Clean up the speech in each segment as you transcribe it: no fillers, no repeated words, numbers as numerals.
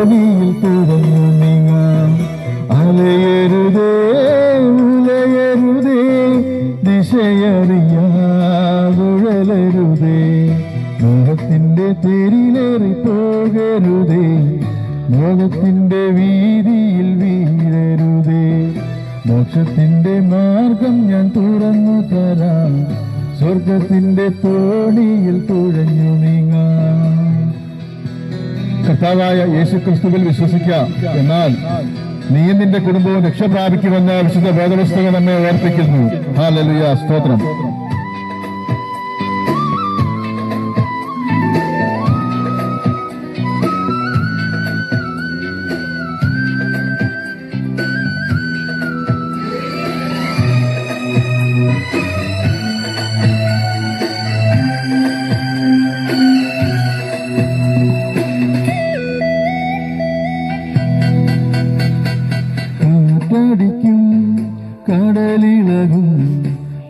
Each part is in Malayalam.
തോണിയിൽ തുഴഞ്ഞു നീങ്ങാം. അലയരുതേ ഉലയരുതേ, ദിശയറിയാതുഴലരുതേ, മോഹത്തിന്റെ തേരിലേറി പോകരുതേ, മോഹത്തിന്റെ വീതിയിൽ വീഴരുതേ. മോക്ഷത്തിന്റെ മാർഗം ഞാൻ തുറന്നു തരാം, സ്വർഗത്തിന്റെ തോണിയിൽ തുഴഞ്ഞു നീങ്ങാം. കർത്താവായ യേശുക്രിസ്തുവിൽ വിശ്വസിക്കാം, എന്നാൽ നീയും നിന്റെ കുടുംബവും രക്ഷ പ്രാപിക്കുമെന്ന് വിശുദ്ധ വേദപുസ്തകം നമ്മെ ഓർപ്പിക്കുന്നു. ഹല്ലേലൂയ, സ്തോത്രം. ടിക്കും കടലിളകും,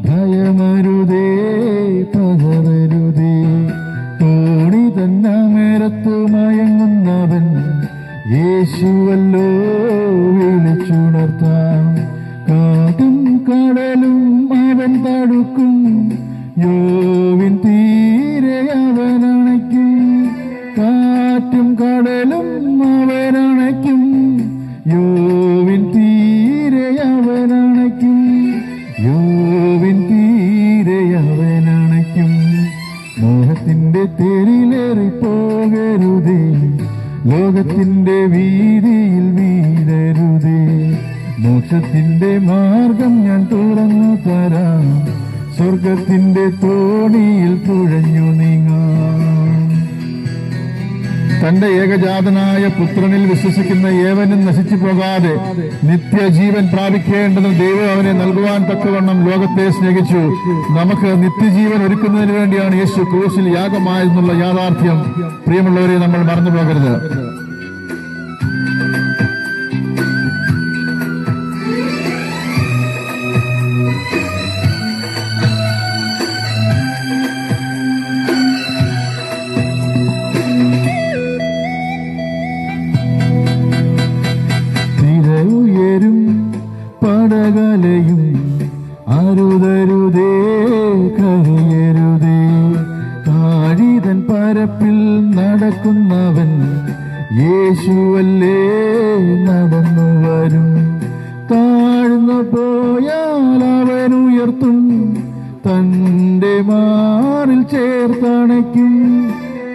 ഭയമരുതേ പകരരുതേ, തോണി തന്നമേരത്തു മയങ്ങുന്നവൻ യേശുവല്ലോ വിളിച്ചുണർത്താം. കാറ്റും കടലും അവൻ തടുക്കും, യോവിൻ തീരെ അവനണയ്ക്കും. കാറ്റും കടലും അവനണയ്ക്കും, യോവിൻ തീരെ അവനണയ്ക്കും, യോവിൻ തീരെ അവനണയ്ക്കും. മോഹത്തിന്റെ തേരിലേറി പോകരുതേ, ലോകത്തിന്റെ വീതിയിൽ വീഴരുതേ. മോക്ഷത്തിന്റെ മാർഗം ഞാൻ തുറന്നു തരാം, സ്വർഗത്തിന്റെ തോണിയിൽ തുഴഞ്ഞു നീങ്ങാം. തന്റെ ഏകജാതനായ പുത്രനിൽ വിശ്വസിക്കുന്ന ഏവനും നശിച്ചു പോകാതെ നിത്യജീവൻ പ്രാപിക്കേണ്ടത് ദൈവം അവനെ നൽകുവാൻ തക്കവണ്ണം ലോകത്തെ സ്നേഹിച്ചു. നമുക്ക് നിത്യജീവൻ ഒരുക്കുന്നതിന് വേണ്ടിയാണ് യേശു ക്രൂശിൽ യാഗമായെന്നുള്ള യാഥാർത്ഥ്യം പ്രിയമുള്ളവരെ നമ്മൾ മറന്നു പോകരുത്. പടകലയും അരുതരുതേ കരയരുതേ, താഴിതൻ പരപ്പിൽ നടക്കുന്നവൻ യേശുവല്ലേ നടന്നു വരും. താഴ്ന്നു പോയാൽ അവൻ ഉയർത്തും, തന്റെ മാറിൽ ചേർത്തണയ്ക്കും.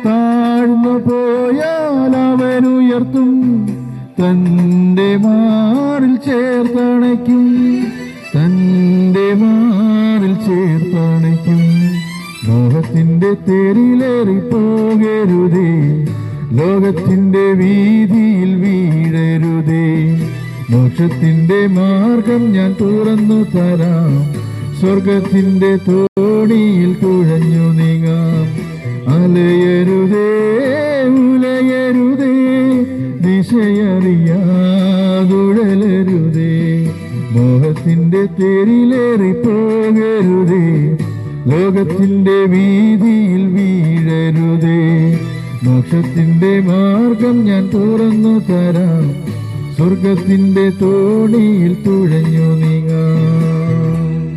താഴ്ന്നു പോയാൽ അവൻ ഉയർത്തും, തന്റെ മാറിൽ ചേർത്തണയ്ക്കും, തന്റെ മാറിൽ ചേർത്തണയ്ക്കും. മോഹത്തിന്റെ തേരിലേറി പോകരുതേ, ലോകത്തിന്റെ വീതിയിൽ വീഴരുതേ. മോക്ഷത്തിന്റെ മാർഗം ഞാൻ തുറന്നു തരാം, സ്വർഗത്തിന്റെ തോണിയിൽ തുഴഞ്ഞു നീങ്ങാം. അലയരുതേ ഉലയരുതേ, ദിശയറിയാതുഴലരുതേ, മോഹത്തിന്റെ തേരിലേറി പോകരുതേ, ലോകത്തിന്റെ വീതിയിൽ വീഴരുതേ. മോക്ഷത്തിന്റെ മാർഗം ഞാൻ തുറന്നു തരാം, സ്വർഗത്തിന്റെ തോണിയിൽ തുഴഞ്ഞു നീങ്ങാം.